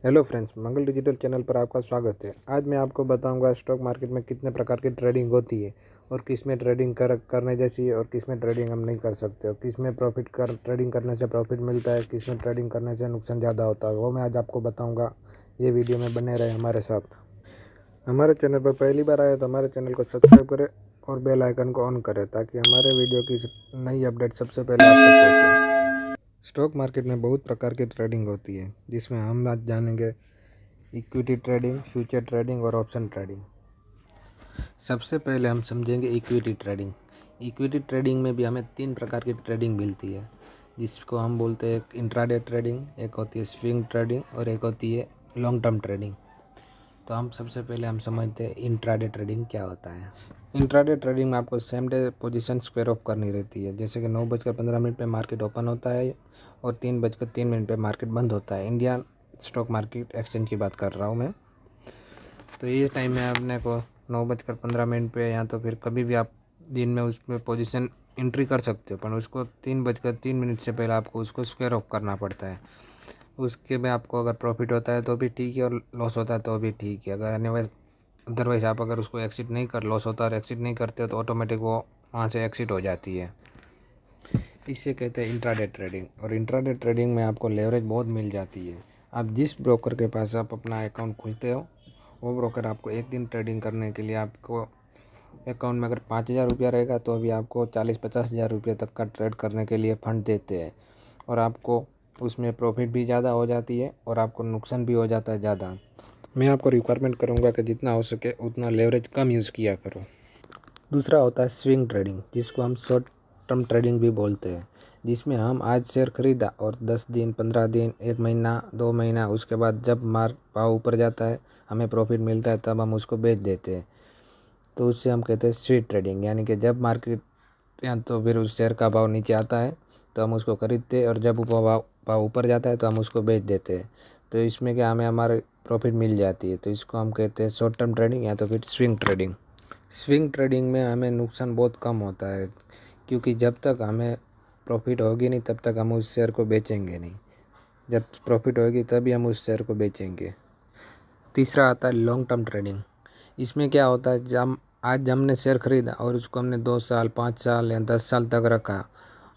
Hello friends, मंगल digital channel पर आपका स्वागत है। आज मैं आपको बताऊंगा स्टॉक मार्केट में कितने प्रकार की ट्रेडिंग होती है और किस में ट्रेडिंग करने जैसी है और किस में ट्रेडिंग हम नहीं कर सकते और किस में ट्रेडिंग करने से प्रॉफिट मिलता है, किस में ट्रेडिंग करने से नुकसान ज़्यादा होता है, वो मैं आज आपको बताऊँगा। ये वीडियो में बने रहे हमारे साथ। हमारे चैनल पर पहली बार आए तो हमारे चैनल को सब्सक्राइब करें और बेल आइकन को ऑन करें ताकि हमारे वीडियो की नई अपडेट सबसे पहले आप तक पहुँचे। स्टॉक मार्केट में बहुत प्रकार की ट्रेडिंग होती है जिसमें हम आज जानेंगे इक्विटी ट्रेडिंग, फ्यूचर ट्रेडिंग और ऑप्शन ट्रेडिंग। सबसे पहले हम समझेंगे इक्विटी ट्रेडिंग। इक्विटी ट्रेडिंग में भी हमें 3 प्रकार की ट्रेडिंग मिलती है जिसको हम बोलते हैं एक इंट्राडे ट्रेडिंग, एक होती है स्विंग ट्रेडिंग और एक होती है लॉन्ग टर्म ट्रेडिंग। तो हम सबसे पहले हम समझते हैं इंट्राडे ट्रेडिंग क्या होता है। इंट्राडे ट्रेडिंग में आपको same day position square of करनी रहती है। जैसे कि 9:15 पे मार्केट ओपन होता है और 3:03 पे मार्केट बंद होता है। इंडिया स्टॉक मार्केट एक्सचेंज की बात कर रहा हूँ मैं। तो ये टाइम में अपने को 9:15 पे या तो फिर कभी भी आप दिन में उसमें पोजीशन एंट्री कर सकते हो, पर उसको 3:03 से पहले आपको उसको स्क्वायर ऑफ करना पड़ता है। उसके में आपको अगर प्रॉफिट होता है तो भी ठीक है और लॉस होता है तो भी ठीक है। अगर अदरवाइज आप अगर उसको एक्सिट नहीं कर लॉस होता है और एक्सिट नहीं करते हो तो ऑटोमेटिक वो वहाँ से एक्सिट हो जाती है। इसे कहते हैं इंट्राडे ट्रेडिंग। और इंट्राडे ट्रेडिंग में आपको लेवरेज बहुत मिल जाती है। आप जिस ब्रोकर के पास आप अपना अकाउंट खुलते हो वो ब्रोकर आपको एक दिन ट्रेडिंग करने के लिए आपको अकाउंट में अगर 5,000 रुपया रहेगा तो भी आपको 40-50,000 रुपये तक का ट्रेड करने के लिए फंड देते हैं। और आपको उसमें प्रॉफिट भी ज़्यादा हो जाती है और आपको नुकसान भी हो जाता है ज़्यादा। मैं आपको रिक्वायरमेंट करूँगा कि जितना हो सके उतना लेवरेज कम यूज़ किया करो। दूसरा होता है स्विंग ट्रेडिंग, जिसको हम शॉर्ट टर्म ट्रेडिंग भी बोलते हैं, जिसमें हम आज शेयर खरीदा और 10 दिन, 15 दिन, 1 महीना, 2 महीना, उसके बाद जब भाव ऊपर जाता है, हमें प्रॉफिट मिलता है, तब हम उसको बेच देते हैं। तो उससे हम कहते हैं स्विंग ट्रेडिंग। यानी कि जब मार्केट या तो फिर उस शेयर का भाव नीचे आता है तो हम उसको खरीदते हैं और जब भाव ऊपर जाता है तो हम उसको बेच देते हैं। तो इसमें क्या हमें हमारे प्रॉफिट मिल जाती है। तो इसको हम कहते हैं शॉर्ट टर्म ट्रेडिंग या तो फिर स्विंग ट्रेडिंग। स्विंग ट्रेडिंग में हमें नुकसान बहुत कम होता है, क्योंकि जब तक हमें प्रॉफिट होगी नहीं तब तक हम उस शेयर को बेचेंगे नहीं। जब प्रॉफिट होगी तभी हम उस शेयर को बेचेंगे। तीसरा आता है लॉन्ग टर्म ट्रेडिंग। इसमें क्या होता है, जब आज हमने शेयर खरीदा और उसको हमने 2 साल, 5 साल या 10 साल तक रखा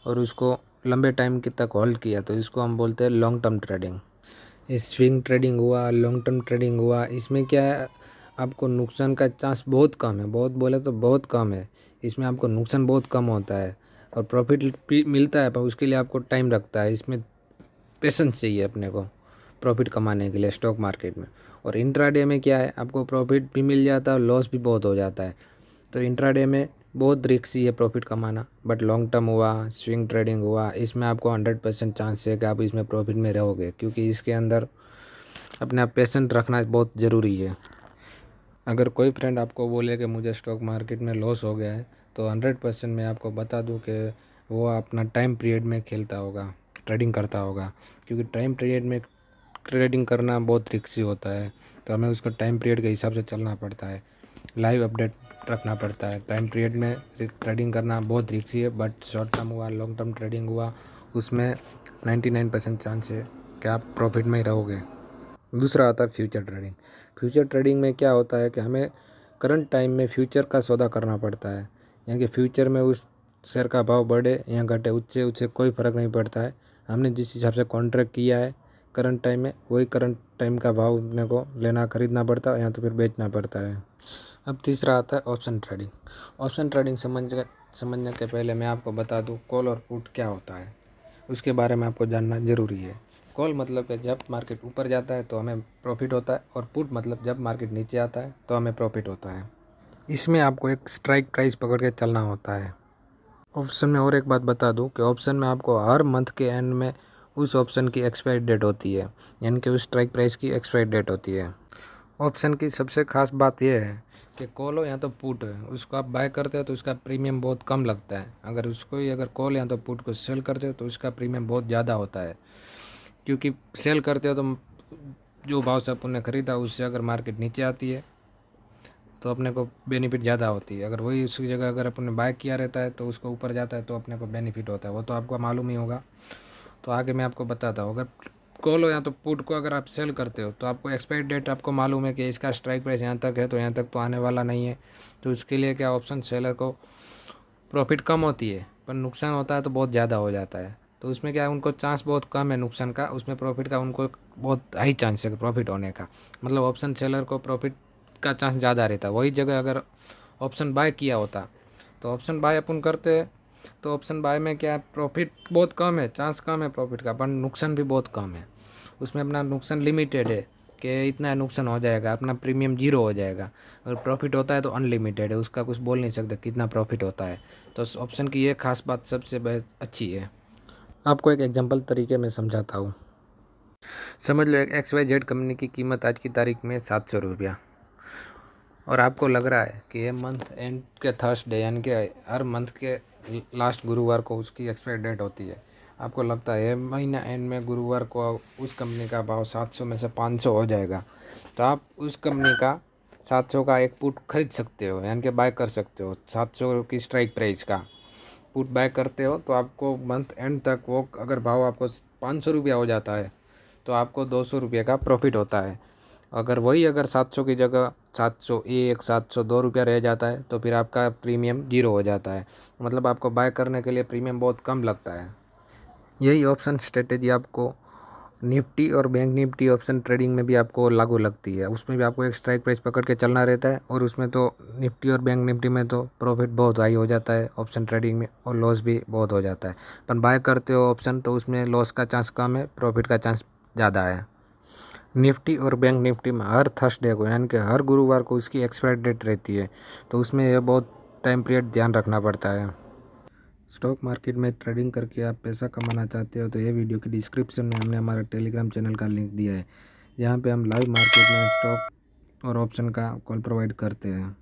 और उसको लंबे टाइम की तक होल्ड किया, तो इसको हम बोलते हैं लॉन्ग टर्म ट्रेडिंग। ये स्विंग ट्रेडिंग हुआ, लॉन्ग टर्म ट्रेडिंग हुआ, इसमें क्या है, आपको नुकसान का चांस बहुत कम है। बहुत बोले तो बहुत कम है। इसमें आपको नुकसान बहुत कम होता है और प्रॉफिट भी मिलता है, पर उसके लिए आपको टाइम लगता है। इसमें पेशेंस चाहिए अपने को प्रॉफिट कमाने के लिए स्टॉक मार्केट में। और इंट्राडे में क्या है, आपको प्रॉफिट भी मिल जाता है और लॉस भी बहुत हो जाता है। तो इंट्राडे में बहुत रिस्की है प्रॉफिट कमाना। बट लॉन्ग टर्म हुआ, स्विंग ट्रेडिंग हुआ, इसमें आपको 100% चांस है कि आप इसमें प्रॉफिट में रहोगे, क्योंकि इसके अंदर अपने आप पेशेंट रखना बहुत ज़रूरी है। अगर कोई फ्रेंड आपको बोले कि मुझे स्टॉक मार्केट में लॉस हो गया है, तो 100% मैं आपको बता दूं कि वो अपना टाइम पीरियड में खेलता होगा, ट्रेडिंग करता होगा। क्योंकि टाइम पीरियड में ट्रेडिंग करना बहुत रिस्की होता है। तो हमें उसको टाइम पीरियड के हिसाब से चलना पड़ता है, लाइव अपडेट रखना पड़ता है। टाइम पीरियड में ट्रेडिंग करना बहुत रिस्की है। बट शॉर्ट टर्म हुआ, लॉन्ग टर्म ट्रेडिंग हुआ, उसमें 99% चांस है कि आप प्रॉफिट में ही रहोगे। दूसरा आता है फ्यूचर ट्रेडिंग। फ्यूचर ट्रेडिंग में क्या होता है कि हमें करंट टाइम में फ्यूचर का सौदा करना पड़ता है। यानी कि फ्यूचर में उस शेयर का भाव बढ़े या घटे, उससे कोई फ़र्क नहीं पड़ता है। हमने जिस हिसाब से कॉन्ट्रैक्ट किया है करंट टाइम में, वही करंट टाइम का भाव अपने को लेना खरीदना पड़ता है या तो फिर बेचना पड़ता है। अब तीसरा आता है ऑप्शन ट्रेडिंग। ऑप्शन ट्रेडिंग समझने के पहले मैं आपको बता दूँ कॉल और पुट क्या होता है, उसके बारे में आपको जानना ज़रूरी है। कॉल मतलब कि जब मार्केट ऊपर जाता है तो हमें प्रॉफिट होता है, और पुट मतलब जब मार्केट नीचे आता है तो हमें प्रॉफिट होता है। इसमें आपको एक स्ट्राइक प्राइस पकड़ के चलना होता है। ऑप्शन में और एक बात बता दूं कि ऑप्शन में आपको हर मंथ के एंड में उस ऑप्शन की एक्सपायरी डेट होती है, यानी कि उस स्ट्राइक प्राइस की एक्सपायरी डेट होती है। ऑप्शन की सबसे खास बात यह है कि कॉल हो या तो पुट है, उसको आप बाय करते हो तो उसका प्रीमियम बहुत कम लगता है। अगर कॉल या तो पुट को सेल करते हो तो उसका प्रीमियम बहुत ज़्यादा होता है। क्योंकि सेल करते हो तो जो भाव से अपन ने ख़रीदा उससे अगर मार्केट नीचे आती है तो अपने को बेनिफिट ज़्यादा होती है। अगर वही उसकी जगह अगर अपन ने बाय किया रहता है तो उसको ऊपर जाता है तो अपने को बेनिफिट होता है। वो तो आपको मालूम ही होगा। तो आगे मैं आपको बताता हूँ। अगर कॉल हो या तो पुट को अगर आप सेल करते हो तो आपको एक्सपायरी डेट आपको मालूम है कि इसका स्ट्राइक प्राइस यहाँ तक है, तो यहाँ तक तो आने वाला नहीं है। तो उसके लिए क्या ऑप्शन सेलर को प्रॉफिट कम होती है पर नुकसान होता है तो बहुत ज़्यादा हो जाता है। तो उसमें क्या है, उनको चांस बहुत कम है नुकसान का, उसमें प्रॉफिट का उनको बहुत हाई चांस है प्रॉफिट होने का। मतलब ऑप्शन सेलर को प्रॉफिट का चांस ज़्यादा रहता है। वही जगह अगर ऑप्शन बाय किया होता तो ऑप्शन बाय अपन करते हैं तो ऑप्शन बाय में क्या प्रॉफिट बहुत कम है, चांस कम है प्रॉफिट का, पर नुकसान भी बहुत कम है। उसमें अपना नुकसान लिमिटेड है कि इतना नुकसान हो जाएगा, अपना प्रीमियम जीरो हो जाएगा। अगर प्रॉफिट होता है तो अनलिमिटेड है, उसका कुछ बोल नहीं सकते कितना प्रॉफिट होता है। तो ऑप्शन की ये खास बात सबसे अच्छी है। आपको एक एग्जांपल तरीके में समझाता हूँ। समझ लो एक XYZ कंपनी की कीमत आज की तारीख में 700 रुपया, और आपको लग रहा है कि ये मंथ एंड के थर्सडे यानी कि हर मंथ के लास्ट गुरुवार को उसकी एक्सपायरी डेट होती है। आपको लगता है ये महीना एंड में गुरुवार को उस कंपनी का भाव 700 में से 500 हो जाएगा, तो आप उस कंपनी का 700 का एक पुट खरीद सकते हो, यानी कि बाय कर सकते हो। 700 की स्ट्राइक प्राइस का पुट बाय करते हो तो आपको मंथ एंड तक वो अगर भाव आपको 500 रुपया हो जाता है तो आपको 200 रुपये का प्रॉफिट होता है। अगर 700 की जगह 701 702 रुपया रह जाता है तो फिर आपका प्रीमियम जीरो हो जाता है। मतलब आपको बाय करने के लिए प्रीमियम बहुत कम लगता है। यही ऑप्शन स्ट्रेटेजी आपको निफ्टी और बैंक निफ्टी ऑप्शन ट्रेडिंग में भी आपको लागू लगती है। उसमें भी आपको एक स्ट्राइक प्राइस पकड़ के चलना रहता है, और उसमें तो निफ्टी और बैंक निफ्टी में तो प्रॉफिट बहुत हाई हो जाता है ऑप्शन ट्रेडिंग में, और लॉस भी बहुत हो जाता है। पर बाय करते हो ऑप्शन तो उसमें लॉस का चांस कम है, प्रॉफिट का चांस ज़्यादा है। निफ्टी और बैंक निफ्टी में हर थर्सडे को यानी कि हर गुरुवार को उसकी एक्सपायरी डेट रहती है, तो उसमें यह बहुत टाइम पीरियड ध्यान रखना पड़ता है। स्टॉक मार्केट में ट्रेडिंग करके आप पैसा कमाना चाहते हो तो ये वीडियो की डिस्क्रिप्शन में हमने हमारा टेलीग्राम चैनल का लिंक दिया है, जहाँ पे हम लाइव मार्केट में स्टॉक और ऑप्शन का कॉल प्रोवाइड करते हैं।